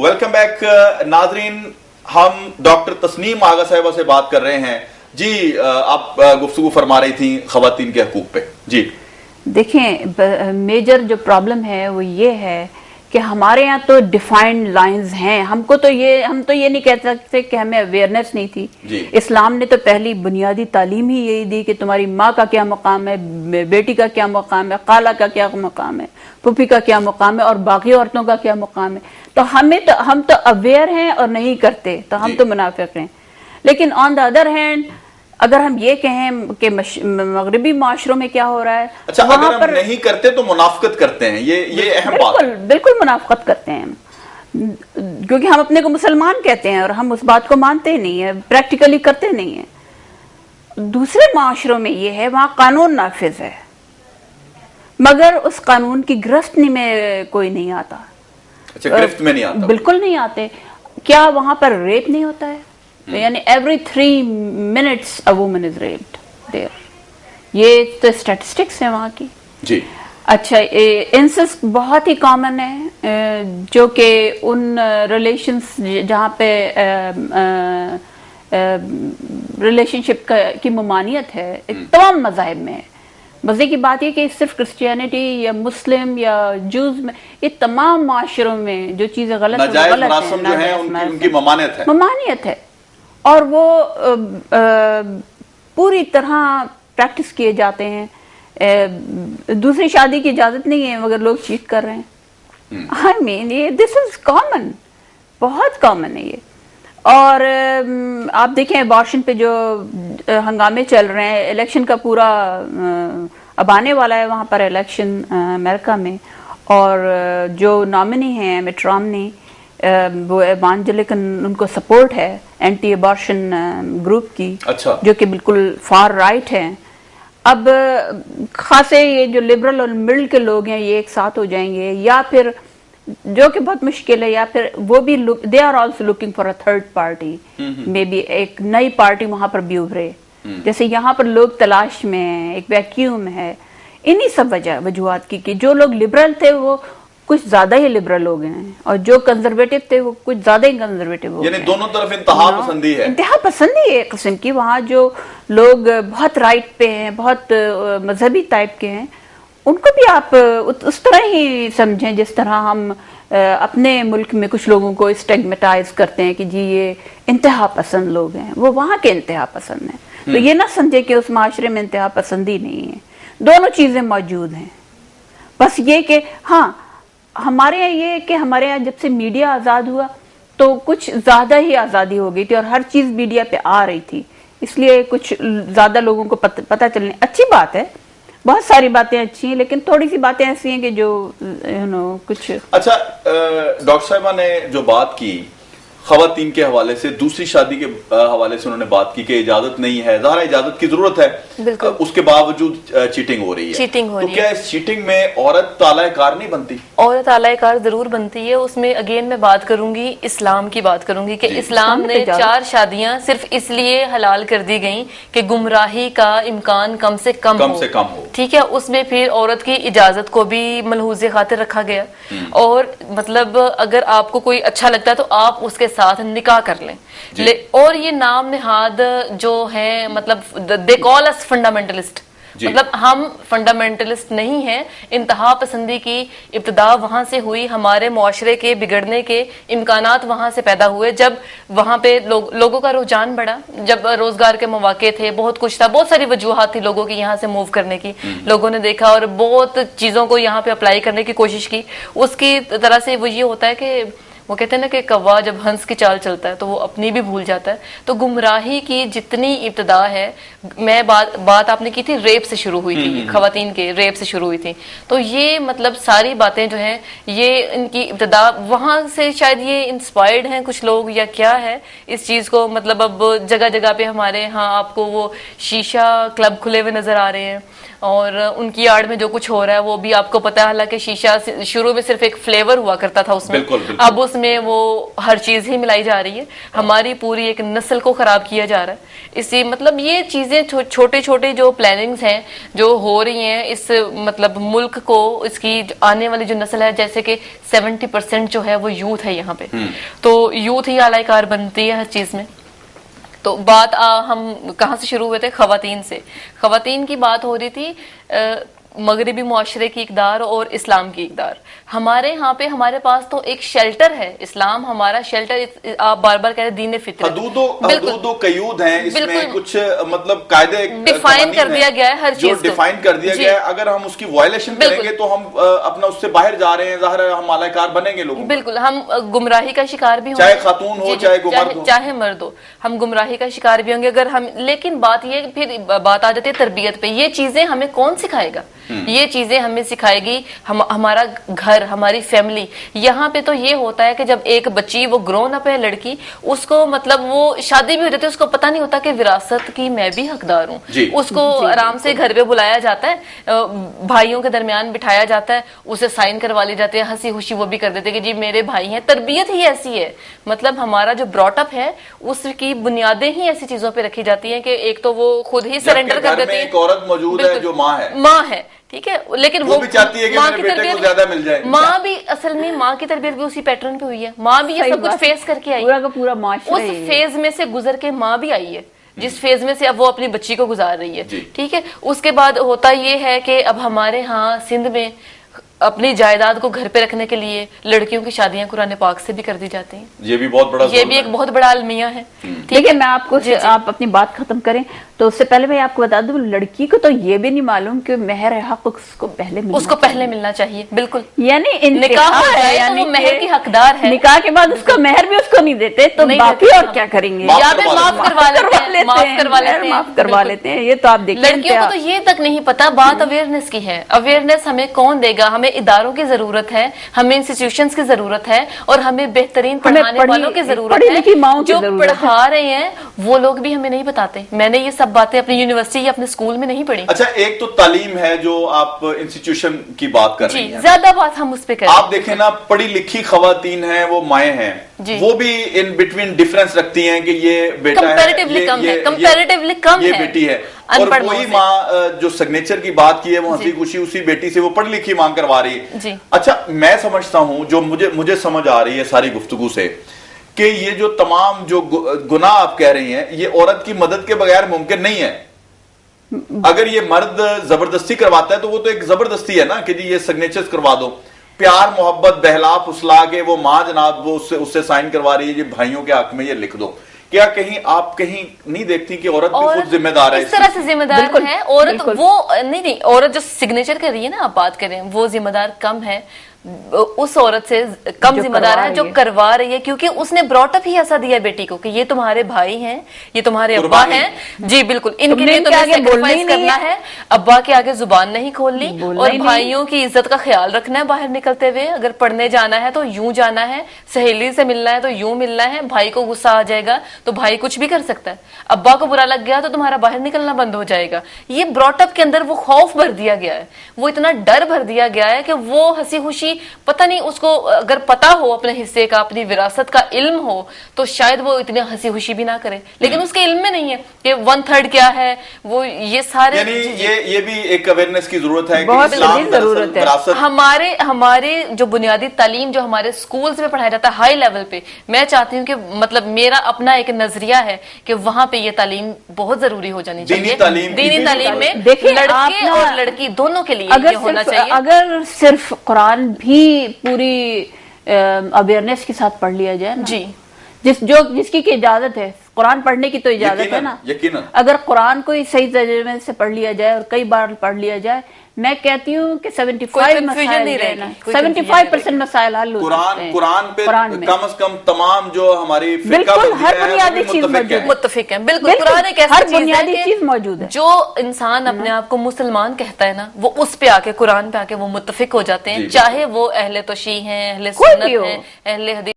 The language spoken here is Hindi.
वेलकम बैक नाजरीन, हम डॉक्टर तस्नीम आगा साहिबा से बात कर रहे हैं। जी आप गुफ्तगू फरमा रही थी खवातीन के हकूक पे। जी देखें, मेजर जो प्रॉब्लम है वो ये है कि हमारे यहाँ तो डिफाइंड लाइंस हैं। हम तो ये नहीं कह सकते कि हमें अवेयरनेस नहीं थी। इस्लाम ने तो पहली बुनियादी तालीम ही यही दी कि तुम्हारी माँ का क्या मकाम है, बेटी का क्या मकाम है, खाला का क्या मकाम है, पुप्पी का क्या मकाम है और बाकी औरतों का क्या मकाम है। तो हम तो अवेयर हैं और नहीं करते, तो हम तो मुनाफिक हैं। लेकिन ऑन द अदर हैंड अगर हम ये कहें कि मगरबी माशरों में क्या हो रहा है, अच्छा, अगर हम नहीं करते तो मुनाफिकत करते हैं, ये अहम बात है। बिल्कुल मुनाफिकत करते हैं, क्योंकि हम अपने को मुसलमान कहते हैं और हम उस बात को मानते ही नहीं है, प्रैक्टिकली करते नहीं है। दूसरे माशरों में ये है, वहां कानून नाफिज है मगर उस कानून की गिरफ्त में कोई नहीं आता। अच्छा, गिरफ्त में नहीं आता? बिल्कुल नहीं आते। क्या वहां पर रेप नहीं होता है? यानी every 3 minutes a woman is raped there। ये तो स्टैटिस्टिक्स है वहाँ की। जी अच्छा, इंसेस्ट बहुत ही कॉमन है, जो कि उन रिलेशंस जहाँ पे रिलेशनशिप की ममानियत है तमाम मज़ाहिब में है। मजे की बात ये कि सिर्फ क्रिश्चियनिटी या मुस्लिम या जूज में, ये तमाम माशरों में जो चीज़ें गलत है, उनकी ममानियत है और वो पूरी तरह प्रैक्टिस किए जाते हैं। दूसरी शादी की इजाजत नहीं है मगर लोग चीट कर रहे हैं। आई मीन ये दिस इज कॉमन, बहुत कॉमन है ये। और आप देखें अबॉर्शन पे जो हंगामे चल रहे हैं, इलेक्शन का पूरा अब आने वाला है वहाँ पर इलेक्शन अमेरिका में, और जो नॉमिनी हैं मिट रोमनी, वो एवांजेलिकन उनको सपोर्ट है एंटी अबॉर्शन ग्रुप की। अच्छा। जो कि बिल्कुल फार राइट है। अब खासे ये जो लिबरल और मिडिल के लोग हैं ये एक साथ हो जाएंगे, या फिर जो कि बहुत मुश्किल है, या फिर वो भी they are also looking for a third party, maybe एक नई पार्टी वहां पर भी उभरे। जैसे यहाँ पर लोग तलाश में हैं, एक वैक्यूम है। इन्हीं सब वजूहत की कि जो लोग लिबरल थे वो कुछ ज्यादा ही लिबरल हो गए हैं और जो कंजर्वेटिव थे वो कुछ ज्यादा ही कंजर्वेटिव हो गए। यानी दोनों तरफ इंतहा पसंदी है, इंतहा पसंदी है एक किस्म की। वहाँ जो लोग बहुत राइट पे हैं, बहुत मजहबी टाइप के हैं, उनको भी आप उस तरह ही समझें जिस तरह हम अपने मुल्क में कुछ लोगों को स्टिग्मेटाइज करते हैं कि जी ये इंतहा पसंद लोग हैं, वो वहाँ के इंतहा पसंद हैं। तो ये ना समझे कि उस माशरे में इंतहा पसंदी नहीं है, दोनों चीजें मौजूद हैं। बस ये कि हाँ, हमारे यहाँ ये कि हमारे यहाँ जब से मीडिया आज़ाद हुआ तो कुछ ज़्यादा ही आज़ादी हो गई थी और हर चीज़ मीडिया पे आ रही थी, इसलिए कुछ ज़्यादा लोगों को पता चलने। अच्छी बात है, बहुत सारी बातें अच्छी हैं, लेकिन थोड़ी सी बातें ऐसी हैं कि जो कुछ। अच्छा, डॉक्टर साहिबा ने जो बात की खवातीन के हवाले से, दूसरी शादी के हवाले से उन्होंने बात की कि इजाजत नहीं है, ज़ाहिर है इजाजत की जरूरत है, उसके बावजूद चीटिंग हो रही है। तो क्या इस चीटिंग में औरत तालाकार नहीं बनती? औरत तालाकार जरूर बनती है। उसमें अगेन मैं बात करूंगी, इस्लाम की बात करूंगी कि इस्लाम ने 4 शादियां सिर्फ इसलिए हलाल कर दी गई कि गुमराही का इम्कान कम से कम हो। ठीक है, उसमें फिर औरत की इजाजत को भी मलहूज़े खातिर रखा गया। और मतलब अगर आपको कोई अच्छा लगता है तो आप उसके साथ निकाह कर लें। और ये नाम निहाद जो है, मतलब दे कॉल अस फंडामेंटलिस्ट, मतलब हम फंडामेंटलिस्ट नहीं हैं। इंतहा पसंदी की इब्तिदा वहां से हुई, हमारे मुआशरे के बिगड़ने के इम्कानात वहां से पैदा हुए जब वहां पे लोगों का रुझान बढ़ा, जब रोजगार के मौके थे, बहुत कुछ था, बहुत सारी वजूहात थी लोगों की यहाँ से मूव करने की। लोगों ने देखा और बहुत चीजों को यहाँ पे अप्लाई करने की कोशिश की। उसकी तरह से वो ये होता है कि वो कहते हैं ना कि कौवा जब हंस की चाल चलता है तो वो अपनी भी भूल जाता है। तो गुमराही की जितनी इब्तिदा है, मैं बात आपने की थी रेप से शुरू हुई थी, खवातीन के रेप से शुरू हुई थी। तो ये मतलब सारी बातें जो हैं ये इनकी इब्तिदा वहां से शायद ये इंस्पायर्ड हैं कुछ लोग, या क्या है इस चीज को। मतलब अब जगह जगह पे हमारे यहाँ आपको वो शीशा क्लब खुले हुए नजर आ रहे हैं और उनकी आड़ में जो कुछ हो रहा है वो भी आपको पता है। हालांकि शीशा शुरू में सिर्फ एक फ्लेवर हुआ करता था उसमें, अब उसमें वो हर चीज ही मिलाई जा रही है, हमारी पूरी एक नस्ल को खराब किया जा रहा है। इसी मतलब ये चीजें छोटे छोटे जो प्लानिंग्स हैं जो हो रही हैं इस मतलब मुल्क को, इसकी आने वाली जो नस्ल है, जैसे कि 70% जो है वो यूथ है यहाँ पे, तो यूथ ही आलाकार बनती है हर चीज में। तो बात हम कहाँ से शुरू हुए थे? खवातीन से। खवातीन की बात हो रही थी, मगरिबी मुआशरे की इकदार और इस्लाम की इकदार। हमारे यहाँ पे हमारे पास तो एक शेल्टर है, इस्लाम हमारा शेल्टर। आप बार बार कह रहे दीन फितरत, हदूदो कयूद हैं, इसमें कुछ मतलब कायदे डिफाइन कर दिया गया है, हर चीज डिफाइन कर दिया गया है। अगर हम उसकी वायलेशन करेंगे तो हम अपना उससे बाहर जा रहे हैं, ज़ाहिर है हम मालाकार बनेंगे लोग। बिल्कुल, हम गुमराही का शिकार भी होंगे, चाहे खातून हो चाहे मर्द हो, हम गुमराही का शिकार भी होंगे अगर हम। लेकिन बात ये, फिर बात आ जाती है तरबियत पे। ये चीजें हमें कौन सिखाएगा? ये चीजें हमें सिखाएगी हमारा घर, हमारी फैमिली। यहाँ पे तो ये होता है कि जब एक बच्ची वो ग्रोन अप है, लड़की, उसको मतलब वो शादी भी हो जाती है, उसको पता नहीं होता कि विरासत की मैं भी हकदार हूँ। उसको आराम से घर पे बुलाया जाता है, भाइयों के दरमियान बिठाया जाता है, उसे साइन करवा ली जाती है, हंसी खुशी वो भी कर देते हैं कि जी मेरे भाई हैं। तरबियत ही ऐसी है, मतलब हमारा जो ब्रॉटअप है उसकी बुनियादें ही ऐसी चीजों पे रखी जाती हैं कि एक तो वो खुद ही सरेंडर कर देती है। एक औरत मौजूद है जो माँ है, ठीक है, लेकिन वो भी चाहती है कि मेरे बेटे को ज्यादा मिल जाए। माँ भी असल में माँ की तरबियत भी उसी पैटर्न पे हुई है। माँ भी ये सब कुछ फेस करके आई, पूरा का पूरा माशरा उस फेज में से गुजर के माँ भी आई है, जिस फेज में से अब वो अपनी बच्ची को गुजार रही है। ठीक है, उसके बाद होता ये है कि अब हमारे यहाँ सिंध में अपनी जायदाद को घर पे रखने के लिए लड़कियों की शादियां कुरान पाक से भी कर दी जाती हैं। ये भी बहुत बड़ा, ये भी एक बहुत बड़ा अलमिया है। ठीक है, मैं आपको आप अपनी बात खत्म करें तो उससे पहले मैं आपको बता दूं, लड़की को तो ये भी नहीं मालूम कि मेहर हक उसको पहले मिलना चाहिए। बिल्कुल, यानी निकाह है, यानी वो मेहर की हकदार है। निकाह के बाद उसका मेहर भी उसको नहीं देते तो बाकी और क्या करेंगे? या फिर माफ करवा लेते हैं। ये तो आप देखिए, लड़कियों को तो ये तक नहीं पता। बात अवेयरनेस की है। अवेयरनेस हमें कौन देगा? हमें इदारों की जरूरत है, हमें इंस्टीट्यूशंस की जरूरत है, और हमें बेहतरीन पढ़ाने वालों की जरूरत है। जो पढ़ा रहे हैं वो लोग भी हमें नहीं बताते। मैंने ये सब बातें अपनी यूनिवर्सिटी या अपने स्कूल में नहीं पढ़ी। अच्छा, एक तो तालीम है जो आप इंस्टीट्यूशन की बात कर रही हैं, ज्यादा बात हम उस पे करें। आप देखें ना, पढ़ी लिखी खवातीन हैं, वो माएँ हैं, वो भी इन बिटवीन डिफरेंस रखती हैं कि ये बेटा कंपैरेटिवली कम है, ये बेटी है। और वही माँ जो सिग्नेचर की बात की है वो हंसी खुशी उसी बेटी से वो पढ़ी लिखी मांग करवा रही है। अच्छा, मैं समझता हूं, जो मुझे समझ आ रही है सारी गुफ्तगू से, कि ये जो तमाम जो गुनाह आप कह रही हैं ये औरत की मदद के बगैर मुमकिन नहीं है। अगर ये मर्द जबरदस्ती करवाता है तो वो तो एक जबरदस्ती है ना कि जी ये सिग्नेचर्स करवा दो। प्यार मोहब्बत बहला फुसला के वो माँ जनाब वो उससे साइन करवा रही है, ये भाइयों के हक में ये लिख दो। क्या कहीं आप कहीं नहीं देखती कि औरत भी खुद जिम्मेदार है? इस तरह से जिम्मेदार है औरत। वो नहीं, औरत जो सिग्नेचर कर रही है ना, आप बात करें, वो जिम्मेदार कम है, उस औरत से कम जिम्मेदार है जो करवा रही है, क्योंकि उसने ब्रॉटअप ही ऐसा दिया बेटी को कि ये तुम्हारे भाई हैं, ये तुम्हारे अब्बा हैं। जी बिल्कुल, इनके लिए तुम्हें सैक्रिफाइस करना है, अब्बा के आगे जुबान नहीं खोलनी, और भाइयों की इज्जत का ख्याल रखना है। बाहर निकलते हुए अगर पढ़ने जाना है तो यूं जाना है, सहेली से मिलना है तो यूं मिलना है, भाई को गुस्सा आ जाएगा तो भाई कुछ भी कर सकता है, अब्बा को बुरा लग गया तो तुम्हारा बाहर निकलना बंद हो जाएगा। ये ब्रॉटअप के अंदर वो खौफ भर दिया गया है, वो इतना डर भर दिया गया है कि वो हंसी खुशी, पता नहीं उसको अगर पता हो अपने हिस्से का, अपनी विरासत का इल्म हो तो शायद वो इतनी हंसी खुशी भी ना करे, लेकिन उसके इल्म में नहीं है कि 1/3 क्या है, वो ये सारे ये भी एक अवेयरनेस की जरूरत है, बहुत जरूरत है। हमारे जो बुनियादी तालीम जो हमारे स्कूल्स में पढ़ाया जाता है हाई लेवल पे, मैं चाहती हूँ कि मतलब मेरा अपना एक नजरिया है कि वहां पे ये तालीम बहुत जरूरी हो जानी चाहिए। दीनी तालीम में लड़के और लड़की दोनों के लिए ये होना चाहिए। अगर सिर्फ कुरान भी पूरी अवेयरनेस के साथ पढ़ लिया जाए ना, जी, जिसकी की इजाजत है, कुरान पढ़ने की तो इजाजत है ना, यकीनन। अगर कुरान को सही तरीके से पढ़ लिया जाए और कई बार पढ़ लिया जाए, मैं कहती हूँ कि 75% मसाइल हल हो सकते हैं। कुरान पे कम से कम तमाम जो हमारी बिल्कुल हर बुनियादी चीज मुत्तफिक है। बिल्कुल कुरान एक ऐसी हर बुनियादी चीज मौजूद है। जो इंसान अपने आप को मुसलमान कहता है ना, वो उस पे आके कुरान पे आके वो मुत्तफिक हो जाते हैं, चाहे वो अहले तोशी हैं, अहले सुन्नत हैं, अहले हदीस